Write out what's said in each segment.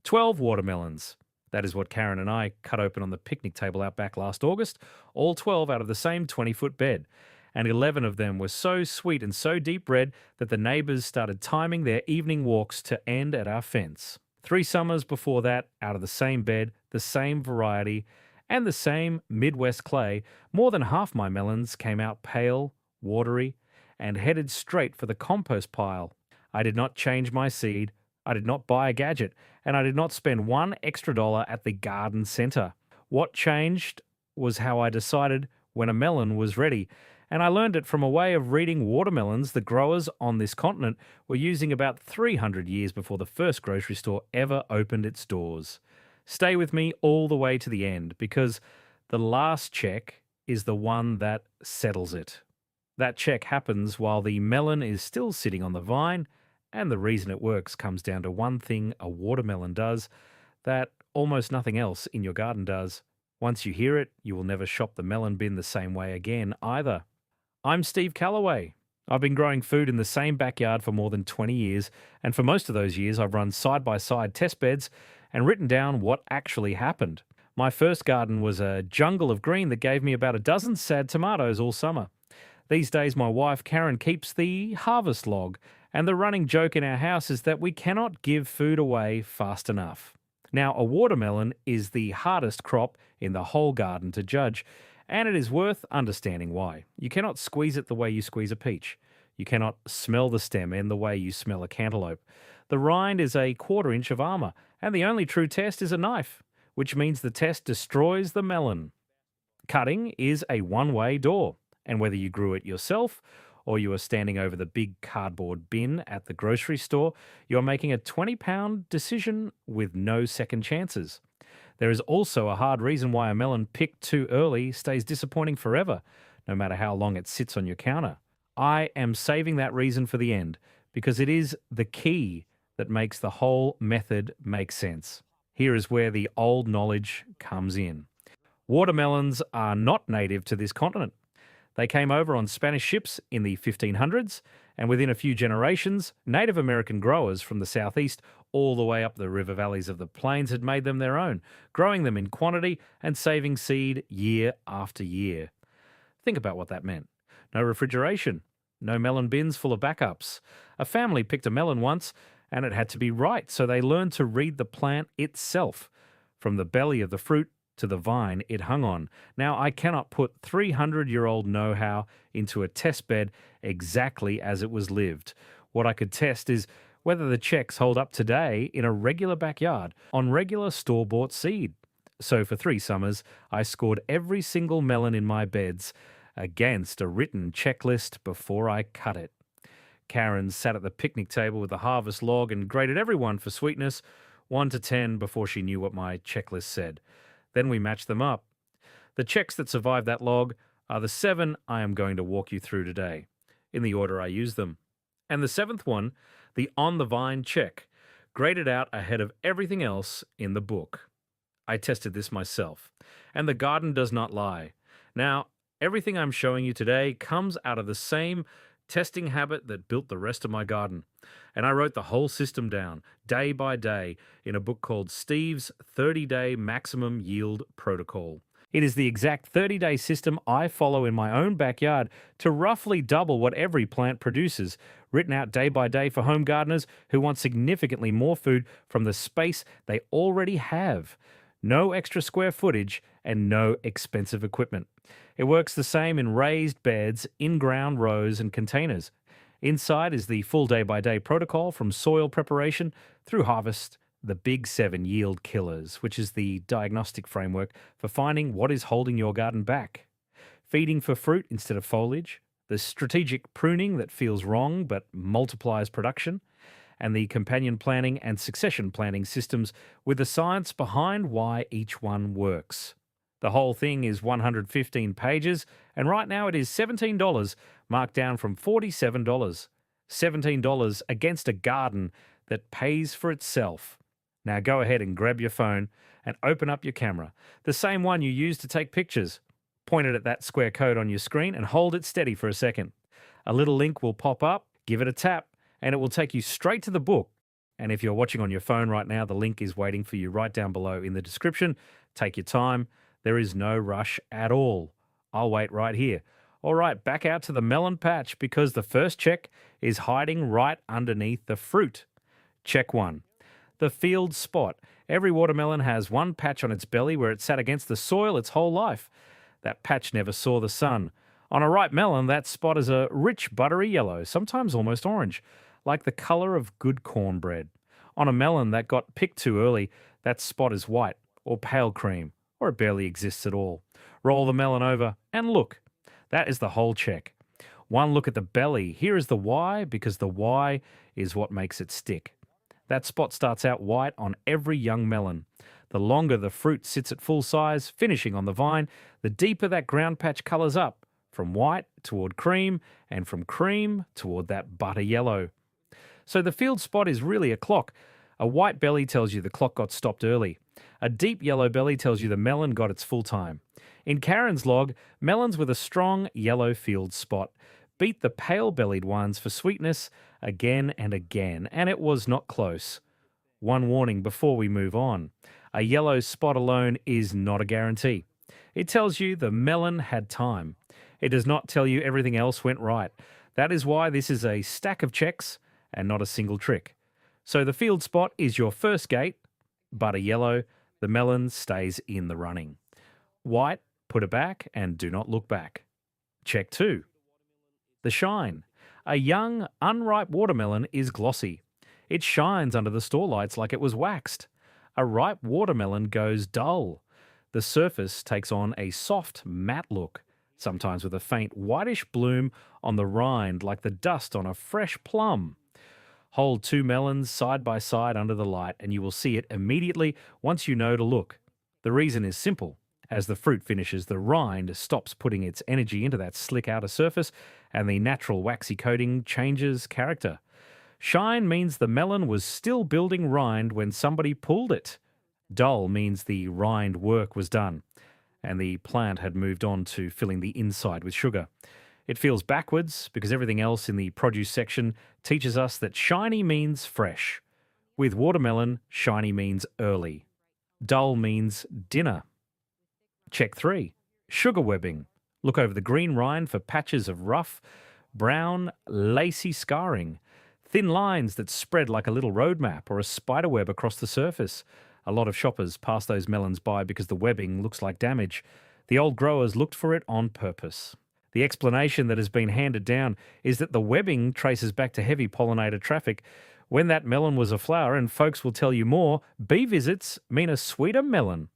12 watermelons. That is what Karen and I cut open on the picnic table out back last August, all 12 out of the same 20-foot bed. And 11 of them were so sweet and so deep red that the neighbours started timing their evening walks to end at our fence. 3 summers before that, out of the same bed, the same variety, and the same Midwest clay, more than half my melons came out pale, watery, and headed straight for the compost pile. I did not change my seed, I did not buy a gadget, and I did not spend $1 extra at the garden centre. What changed was how I decided when a melon was ready, and I learned it from a way of reading watermelons the growers on this continent were using about 300 years before the first grocery store ever opened its doors. Stay with me all the way to the end, because the last check is the one that settles it. That check happens while the melon is still sitting on the vine, and the reason it works comes down to one thing a watermelon does that almost nothing else in your garden does. Once you hear it, you will never shop the melon bin the same way again either. I'm Steve Calloway. I've been growing food in the same backyard for more than 20 years, and for most of those years I've run side-by-side test beds and written down what actually happened. My first garden was a jungle of green that gave me about a dozen sad tomatoes all summer. These days my wife Karen keeps the harvest log, and the running joke in our house is that we cannot give food away fast enough. Now, a watermelon is the hardest crop in the whole garden to judge, and it is worth understanding why. You cannot squeeze it the way you squeeze a peach. You cannot smell the stem in the way you smell a cantaloupe. The rind is a quarter-inch of armour, and the only true test is a knife, which means the test destroys the melon. Cutting is a one-way door, and whether you grew it yourself or you are standing over the big cardboard bin at the grocery store, you're making a 20-pound decision with no second chances. There is also a hard reason why a melon picked too early stays disappointing forever, no matter how long it sits on your counter. I am saving that reason for the end, because it is the key that makes the whole method make sense. Here is where the old knowledge comes in. Watermelons are not native to this continent. They came over on Spanish ships in the 1500s, and within a few generations, Native American growers from the southeast all the way up the river valleys of the plains had made them their own, growing them in quantity and saving seed year after year. Think about what that meant. No refrigeration, no melon bins full of backups. A family picked a melon once, and it had to be right, so they learned to read the plant itself, from the belly of the fruit to the vine it hung on. Now, I cannot put 300-year-old know-how into a test bed exactly as it was lived. What I could test is whether the checks hold up today in a regular backyard on regular store-bought seed. So for 3 summers, I scored every single melon in my beds against a written checklist before I cut it. Karen sat at the picnic table with the harvest log and graded everyone for sweetness, 1 to 10, before she knew what my checklist said. Then we matched them up. The checks that survived that log are the 7 I am going to walk you through today, in the order I use them. And the 7th one, the on the vine check, graded out ahead of everything else in the book. I tested this myself, and the garden does not lie. Now, everything I'm showing you today comes out of the same testing habit that built the rest of my garden. And I wrote the whole system down, day by day, in a book called Steve's 30-Day Maximum Yield Protocol. It is the exact 30-day system I follow in my own backyard to roughly double what every plant produces, written out day by day for home gardeners who want significantly more food from the space they already have. No extra square footage and no expensive equipment. It works the same in raised beds, in-ground rows, and containers. Inside is the full day-by-day protocol from soil preparation through harvest, the Big 7 yield killers, which is the diagnostic framework for finding what is holding your garden back. Feeding for fruit instead of foliage, the strategic pruning that feels wrong but multiplies production, and the companion planting and succession planting systems with the science behind why each one works. The whole thing is 115 pages, and right now it is $17, marked down from $47. $17 against a garden that pays for itself. Now go ahead and grab your phone and open up your camera, the same one you use to take pictures. Point it at that square code on your screen and hold it steady for a second. A little link will pop up, give it a tap, and it will take you straight to the book. And if you're watching on your phone right now, the link is waiting for you right down below in the description. Take your time. There is no rush at all. I'll wait right here. All right, back out to the melon patch because the first check is hiding right underneath the fruit. Check 1. The field spot. Every watermelon has one patch on its belly where it sat against the soil its whole life. That patch never saw the sun. On a ripe melon, that spot is a rich buttery yellow, sometimes almost orange, like the color of good cornbread. On a melon that got picked too early, that spot is white or pale cream, or it barely exists at all. Roll the melon over and look. That is the whole check. One look at the belly. Here is the why, because the why is what makes it stick. That spot starts out white on every young melon. The longer the fruit sits at full size, finishing on the vine, the deeper that ground patch colors up, from white toward cream, and from cream toward that butter yellow. So the field spot is really a clock. A white belly tells you the clock got stopped early. A deep yellow belly tells you the melon got its full time. In Karen's log, melons with a strong yellow field spot beat the pale-bellied ones for sweetness again and again, and it was not close. One warning before we move on. A yellow spot alone is not a guarantee. It tells you the melon had time. It does not tell you everything else went right. That is why this is a stack of checks and not a single trick. So the field spot is your first gate, butter yellow, the melon stays in the running. White, put it back and do not look back. Check 2. The shine. A young, unripe watermelon is glossy. It shines under the store lights like it was waxed. A ripe watermelon goes dull. The surface takes on a soft, matte look, sometimes with a faint whitish bloom on the rind like the dust on a fresh plum. Hold 2 melons side by side under the light and you will see it immediately once you know to look. The reason is simple. As the fruit finishes, the rind stops putting its energy into that slick outer surface and the natural waxy coating changes character. Shine means the melon was still building rind when somebody pulled it. Dull means the rind work was done and the plant had moved on to filling the inside with sugar. It feels backwards because everything else in the produce section teaches us that shiny means fresh. With watermelon, shiny means early. Dull means dinner. Check 3. Sugar webbing. Look over the green rind for patches of rough, brown, lacy scarring. Thin lines that spread like a little road map or a spider web across the surface. A lot of shoppers pass those melons by because the webbing looks like damage. The old growers looked for it on purpose. The explanation that has been handed down is that the webbing traces back to heavy pollinator traffic when that melon was a flower, and folks will tell you more. Bee visits mean a sweeter melon.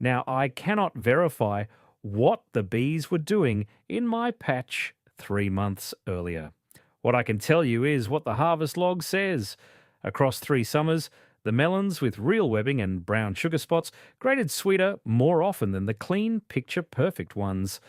Now, I cannot verify what the bees were doing in my patch 3 months earlier. What I can tell you is what the harvest log says. Across 3 summers, the melons with real webbing and brown sugar spots graded sweeter more often than the clean, picture-perfect ones.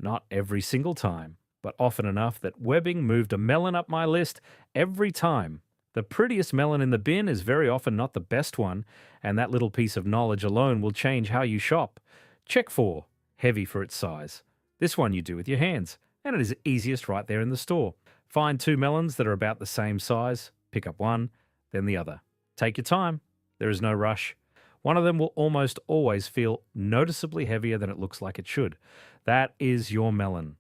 Not every single time, but often enough that webbing moved a melon up my list every time. The prettiest melon in the bin is very often not the best one, and that little piece of knowledge alone will change how you shop. Check 4. Heavy for its size. This one you do with your hands, and it is easiest right there in the store. Find 2 melons that are about the same size, pick up one, then the other. Take your time. There is no rush. One of them will almost always feel noticeably heavier than it looks like it should. That is your melon.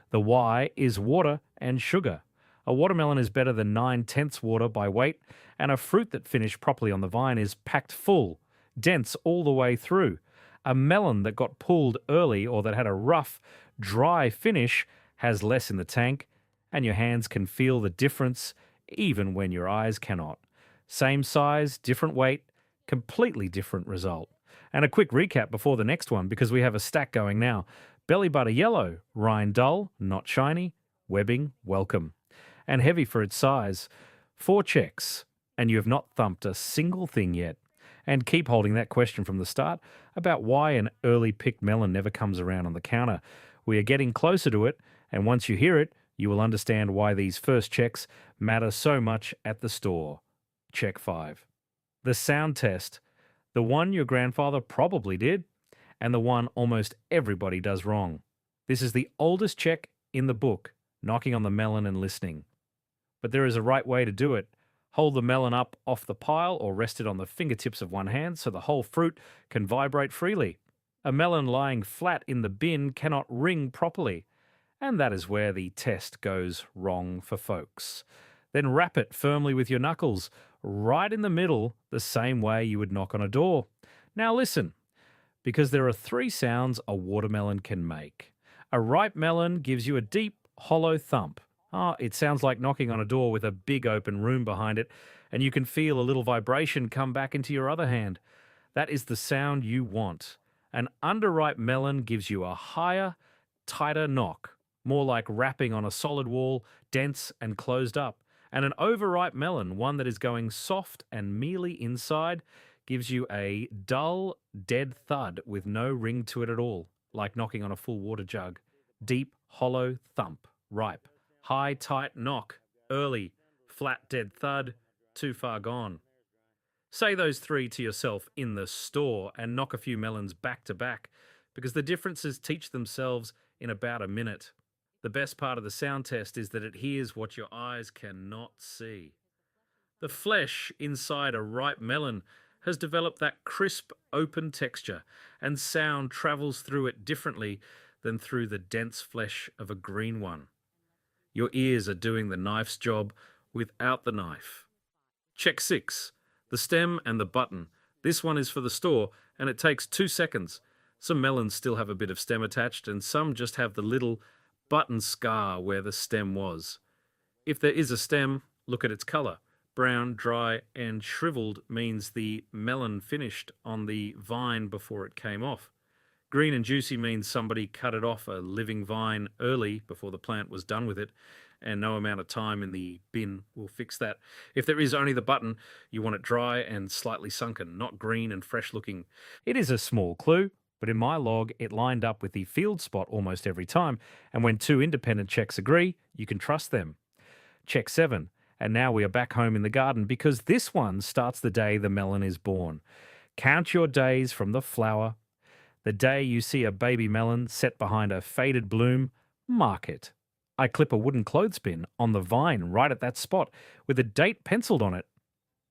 The why is water and sugar. A watermelon is better than 9/10 water by weight, and a fruit that finished properly on the vine is packed full, dense all the way through. A melon that got pulled early or that had a rough, dry finish has less in the tank, and your hands can feel the difference even when your eyes cannot. Same size, different weight, completely different result. And a quick recap before the next one, because we have a stack going now. Belly butter yellow, rind dull, not shiny, webbing welcome. And heavy for its size. 4 checks, and you have not thumped a single thing yet. And keep holding that question from the start about why an early picked melon never comes around on the counter. We are getting closer to it, and once you hear it, you will understand why these first checks matter so much at the store. Check 5. The sound test. The one your grandfather probably did, and the one almost everybody does wrong. This is the oldest check in the book, knocking on the melon and listening. But there is a right way to do it. Hold the melon up off the pile or rest it on the fingertips of one hand so the whole fruit can vibrate freely. A melon lying flat in the bin cannot ring properly, and that is where the test goes wrong for folks. Then wrap it firmly with your knuckles, right in the middle, the same way you would knock on a door. Now listen, because there are three sounds a watermelon can make. A ripe melon gives you a deep, hollow thump. It sounds like knocking on a door with a big open room behind it, and you can feel a little vibration come back into your other hand. That is the sound you want. An underripe melon gives you a higher, tighter knock, more like rapping on a solid wall, dense and closed up. And an overripe melon, one that is going soft and mealy inside, gives you a dull, dead thud with no ring to it at all, like knocking on a full water jug. Deep, hollow thump, ripe. High, tight knock, early, flat, dead thud, too far gone. Say those three to yourself in the store and knock a few melons back to back, because the differences teach themselves in about a minute. The best part of the sound test is that it hears what your eyes cannot see. The flesh inside a ripe melon has developed that crisp, open texture, and sound travels through it differently than through the dense flesh of a green one. Your ears are doing the knife's job without the knife. Check 6. The stem and the button. This one is for the store, and it takes 2 seconds. Some melons still have a bit of stem attached, and some just have the little button scar where the stem was. If there is a stem, look at its colour. Brown, dry, and shriveled means the melon finished on the vine before it came off. Green and juicy means somebody cut it off a living vine early before the plant was done with it, and no amount of time in the bin will fix that. If there is only the button, you want it dry and slightly sunken, not green and fresh looking. It is a small clue, but in my log it lined up with the field spot almost every time, and when 2 independent checks agree, you can trust them. Check 7, and now we are back home in the garden because this one starts the day the melon is born. Count your days from the flower. The day you see a baby melon set behind a faded bloom, mark it. I clip a wooden clothespin on the vine right at that spot with a date penciled on it.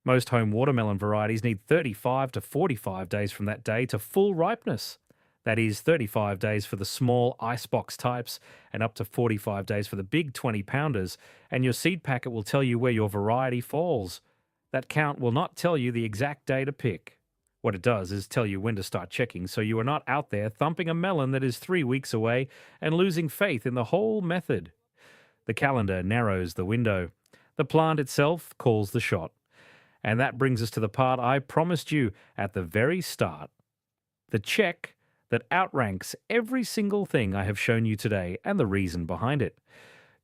Most home watermelon varieties need 35 to 45 days from that day to full ripeness. That is 35 days for the small icebox types and up to 45 days for the big 20-pounders, and your seed packet will tell you where your variety falls. That count will not tell you the exact day to pick. What it does is tell you when to start checking so you are not out there thumping a melon that is 3 weeks away and losing faith in the whole method. The calendar narrows the window. The plant itself calls the shot. And that brings us to the part I promised you at the very start. The check that outranks every single thing I have shown you today and the reason behind it.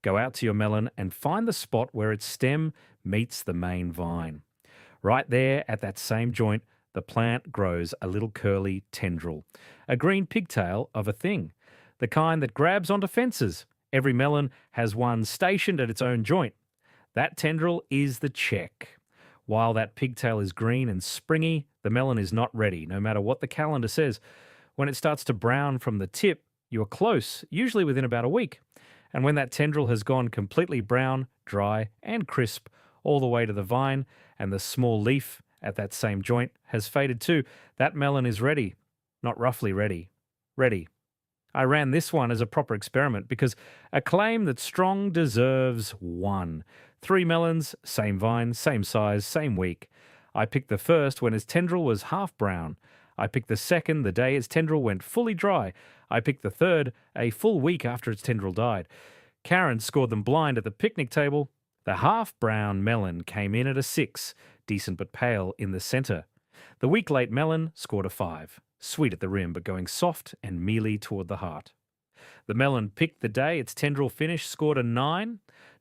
Go out to your melon and find the spot where its stem meets the main vine. Right there at that same joint, the plant grows a little curly tendril, a green pigtail of a thing, the kind that grabs onto fences. Every melon has one stationed at its own joint. That tendril is the check. While that pigtail is green and springy, the melon is not ready, no matter what the calendar says. When it starts to brown from the tip, you are close, usually within about a week. And when that tendril has gone completely brown, dry, and crisp all the way to the vine, and the small leaf at that same joint has faded too, that melon is ready. Not roughly ready. Ready. I ran this one as a proper experiment because a claim that strong deserves 1. 3 melons, same vine, same size, same week. I picked the first when its tendril was half brown. I picked the second the day its tendril went fully dry. I picked the third a full week after its tendril died. Karen scored them blind at the picnic table. The half-brown melon came in at a 6, decent but pale in the centre. The week-late melon scored a 5, sweet at the rim but going soft and mealy toward the heart. The melon picked the day its tendril finished scored a 9,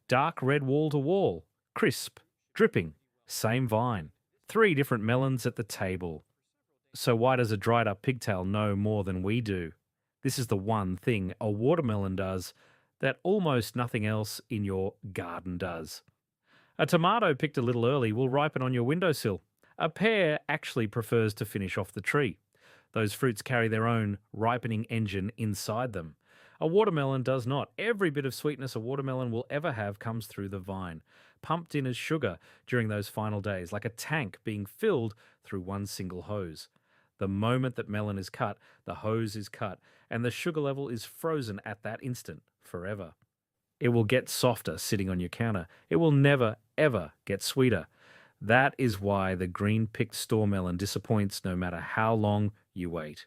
dark red wall-to-wall, crisp, dripping, same vine. 3 different melons at the table. So why does a dried-up pigtail know more than we do? This is the one thing a watermelon does that almost nothing else in your garden does. A tomato picked a little early will ripen on your windowsill. A pear actually prefers to finish off the tree. Those fruits carry their own ripening engine inside them. A watermelon does not. Every bit of sweetness a watermelon will ever have comes through the vine, pumped in as sugar during those final days, like a tank being filled through one single hose. The moment that melon is cut, the hose is cut, and the sugar level is frozen at that instant, forever. It will get softer sitting on your counter. It will never, ever get sweeter. That is why the green picked store melon disappoints no matter how long you wait.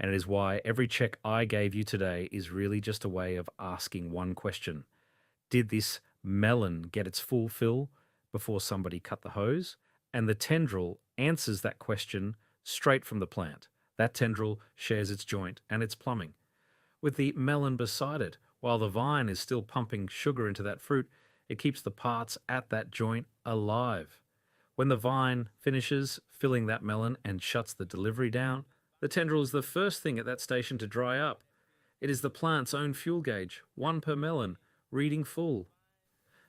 And it is why every check I gave you today is really just a way of asking one question. Did this melon get its full fill before somebody cut the hose? And the tendril answers that question straight from the plant. That tendril shares its joint and its plumbing with the melon beside it. While the vine is still pumping sugar into that fruit, it keeps the parts at that joint alive. When the vine finishes filling that melon and shuts the delivery down, the tendril is the first thing at that station to dry up. It is the plant's own fuel gauge, one per melon, reading full.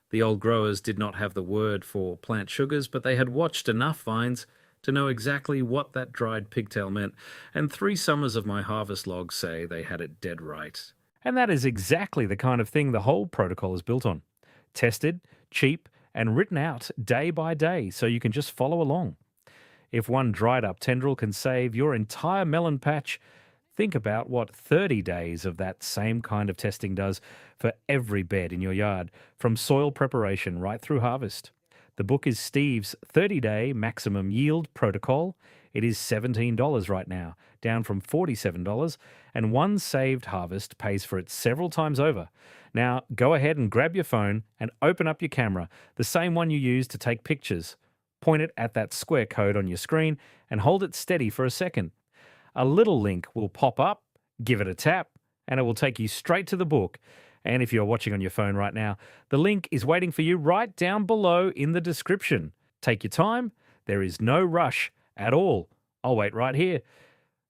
The old growers did not have the word for plant sugars, but they had watched enough vines to know exactly what that dried pigtail meant, and 3 summers of my harvest logs say they had it dead right. And that is exactly the kind of thing the whole protocol is built on. Tested, cheap, and written out day by day so you can just follow along. If one dried up tendril can save your entire melon patch, think about what 30 days of that same kind of testing does for every bed in your yard, from soil preparation right through harvest. The book is Steve's 30-day maximum yield protocol. It is $17 right now, down from $47, and one saved harvest pays for it several times over. Now, go ahead and grab your phone and open up your camera, the same one you use to take pictures. Point it at that square code on your screen and hold it steady for a second. A little link will pop up, give it a tap, and it will take you straight to the book. And if you're watching on your phone right now, the link is waiting for you right down below in the description. Take your time. There is no rush at all. I'll wait right here.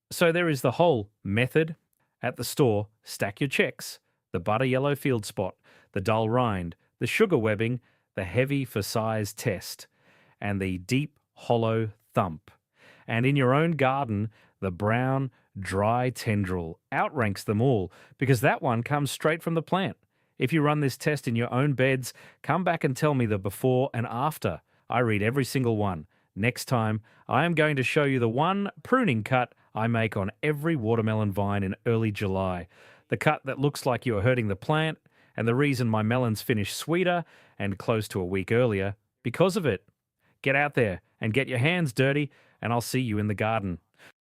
So there is the whole method. At the store, stack your checks. The butter yellow field spot, the dull rind, the sugar webbing, the heavy for size test, and the deep hollow thump. And in your own garden, the brown, dry tendril outranks them all because that one comes straight from the plant. If you run this test in your own beds, come back and tell me the before and after. I read every single one. Next time, I am going to show you the one pruning cut I make on every watermelon vine in early July. The cut that looks like you are hurting the plant, and the reason my melons finish sweeter and close to a week earlier because of it. Get out there and get your hands dirty, and I'll see you in the garden.